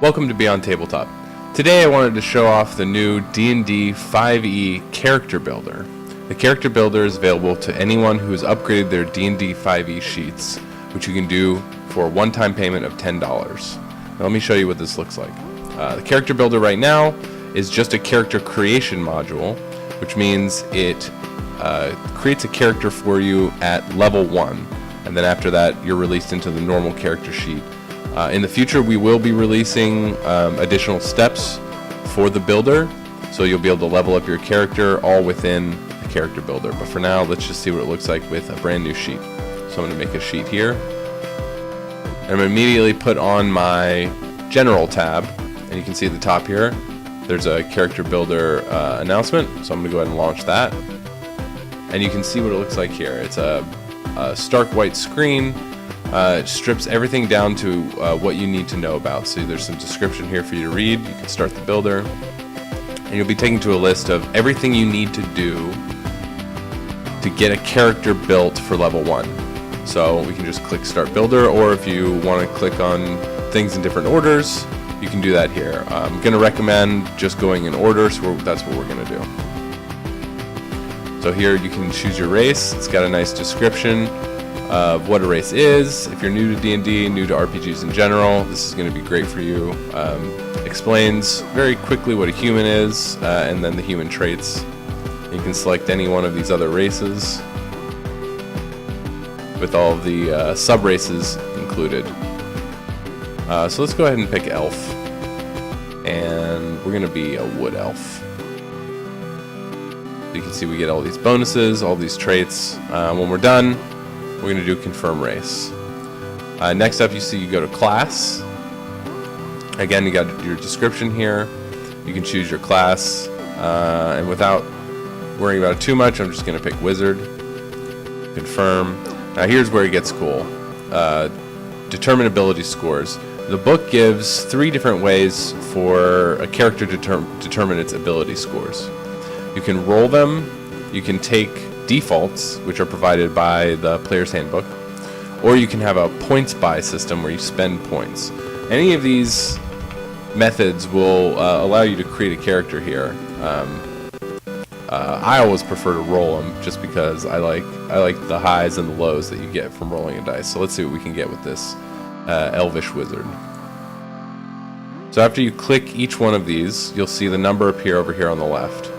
Welcome to Beyond Tabletop. Today I wanted to show off the new D&D 5e Character Builder. The Character Builder is available to anyone who has upgraded their D&D 5e sheets, which you can do for a one-time payment of $10. Now let me show you what this looks like. The Character Builder right now is just a character creation module, which means it creates a character for you at level 1, and then after that you're released into the normal character sheet. In the future we will be releasing additional steps for the builder, so you'll be able to level up your character all within the Character Builder. But for now, let's just see what it looks like with a brand new sheet. So I'm going to make a sheet here. I'm going to immediately put on my General tab, and you can see at the top here there's a Character Builder announcement, so I'm going to go ahead and launch that. And you can see what it looks like here. It's a stark white screen. It strips everything down to what you need to know about. So there's some description here for you to read. You can start the builder, and you'll be taken to a list of everything you need to do to get a character built for level 1. So we can just click Start Builder, or if you want to click on things in different orders, you can do that here. I'm going to recommend just going in order, so that's what we're going to do. So here you can choose your race. It's got a nice description of what a race is. If you're new to D&D, new to RPGs in general, this is going to be great for you. Explains very quickly what a human is, and then the human traits. You can select any one of these other races with all of the sub-races included. So let's go ahead and pick elf, and we're going to be a wood elf. You can see we get all these bonuses, all these traits. When we're done, we're going to do confirm race. Next up, you see you go to class. Again, you got your description here. You can choose your class, and without worrying about it too much, I'm just going to pick wizard. Confirm. Now here's where it gets cool. Determine ability scores. The book gives 3 different ways for a character to determine its ability scores. You can roll them. You can take defaults, which are provided by the player's handbook, or you can have a points buy system where you spend points. Any of these methods will allow you to create a character here. I always prefer to roll them just because I like the highs and the lows that you get from rolling a dice. So let's see what we can get with this elvish wizard. So after you click each one of these, you'll see the number appear over here on the left.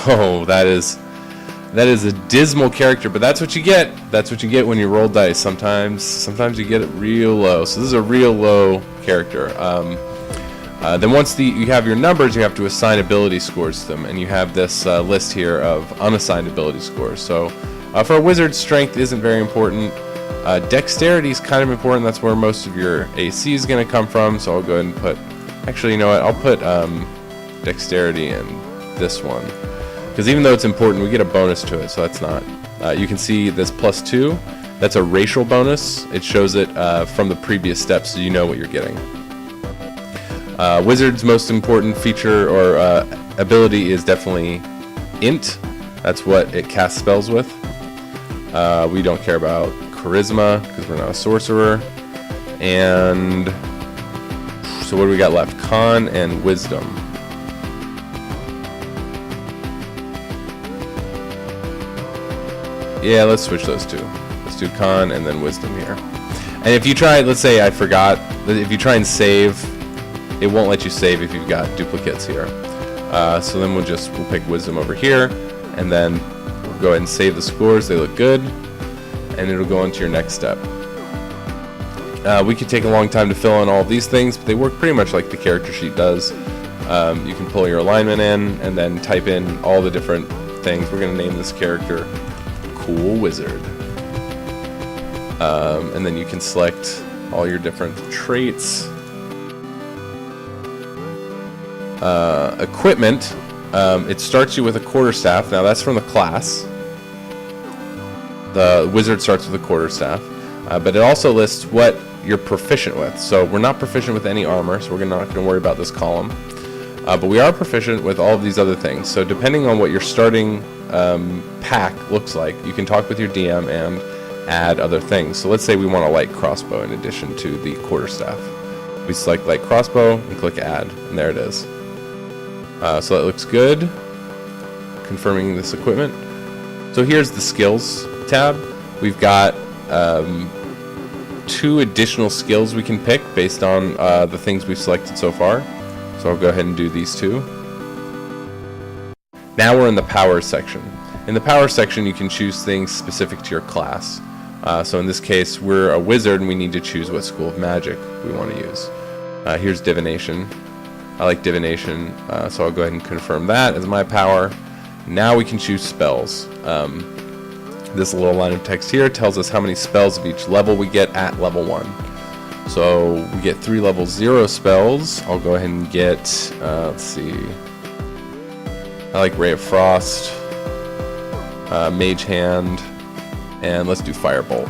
Oh, that is a dismal character, but that's what you get. That's what you get when you roll dice. Sometimes you get it real low. So this is a real low character. Then once you have your numbers, you have to assign ability scores to them, and you have this list here of unassigned ability scores. So for a wizard, strength isn't very important. Dexterity is kind of important. That's where most of your AC is going to come from. So I'll go ahead and put. Actually, you know what? I'll put dexterity in this one, because even though it's important, we get a bonus to it, so that's not. You can see this +2, that's a racial bonus. It shows it from the previous steps, so you know what you're getting. Wizard's most important feature or ability is definitely Int. That's what it casts spells with. We don't care about Charisma, because we're not a sorcerer. And so what do we got left? Con and Wisdom. Yeah, let's switch those two. Let's do Con and then Wisdom here. And if you try, let's say I forgot, if you try and save, it won't let you save if you've got duplicates here. So then we'll pick Wisdom over here, and then we'll go ahead and save the scores. They look good, and it'll go into your next step. We could take a long time to fill in all of these things, but they work pretty much like the character sheet does. You can pull your alignment in, and then type in all the different things. We're going to name this character Cool Wizard. And then you can select all your different traits. Equipment, it starts you with a quarterstaff. Now that's from the class. The wizard starts with a quarterstaff, but it also lists what you're proficient with. So we're not proficient with any armor, so we're not going to worry about this column. But we are proficient with all of these other things. So depending on what your starting pack looks like, you can talk with your DM and add other things. So let's say we want a light crossbow in addition to the quarterstaff. We select light crossbow and click add, and there it is. So that looks good. Confirming this equipment. So here's the skills tab. We've got 2 additional skills we can pick based on the things we've selected so far. So I'll go ahead and do these 2. Now we're in the power section. In the power section, you can choose things specific to your class. So in this case, we're a wizard and we need to choose what school of magic we want to use. Here's divination. I like divination, so I'll go ahead and confirm that as my power. Now we can choose spells. This little line of text here tells us how many spells of each level we get at level 1. So we get 3 level 0 spells. I'll go ahead and get, let's see, I like Ray of Frost, Mage Hand, and let's do Firebolt.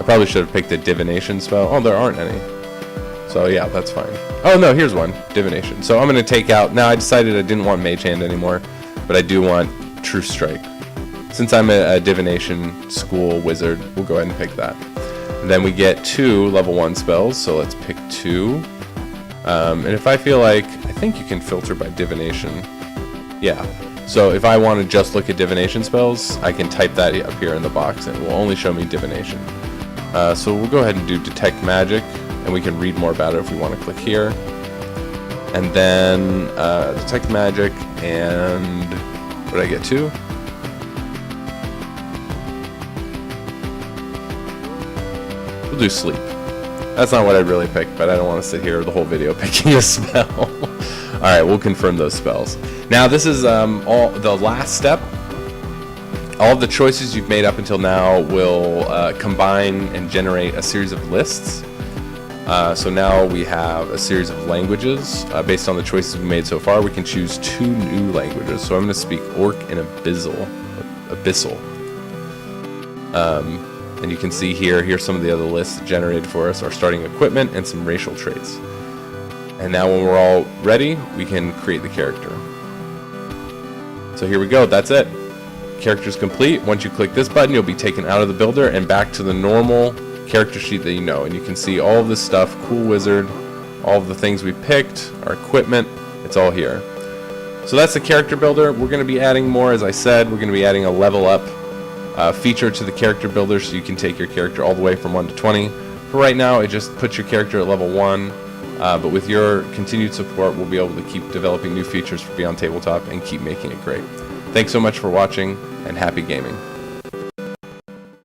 I probably should have picked a divination spell. Oh, there aren't any. So yeah, that's fine. Oh no, here's one, divination. So I'm going to take out, now I decided I didn't want Mage Hand anymore, but I do want True Strike. Since I'm a divination school wizard, we'll go ahead and pick that. And then we get 2 level 1 spells, so let's pick 2. And if I feel like, I think you can filter by divination. Yeah. So if I want to just look at divination spells, I can type that up here in the box and it will only show me divination. So we'll go ahead and do detect magic, and we can read more about it if we want to click here. And then detect magic, and what did I get 2? We'll do sleep. That's not what I'd really pick, but I don't want to sit here the whole video picking a spell. Alright, we'll confirm those spells. Now this is all the last step. All of the choices you've made up until now will combine and generate a series of lists. So now we have a series of languages. Based on the choices we made so far, we can choose 2 new languages. So I'm going to speak Orc and Abyssal. And you can see here's some of the other lists generated for us, our starting equipment and some racial traits. And now when we're all ready, we can create the character. So here we go, that's it. Character's complete. Once you click this button, you'll be taken out of the builder and back to the normal character sheet that you know. And you can see all of this stuff, cool wizard, all of the things we picked, our equipment, it's all here. So that's the character builder. We're going to be adding more, as I said. We're going to be adding a level up feature to the character builder so you can take your character all the way from 1 to 20. For right now, it just puts your character at level 1, but with your continued support, we'll be able to keep developing new features for Beyond Tabletop and keep making it great. Thanks so much for watching, and happy gaming.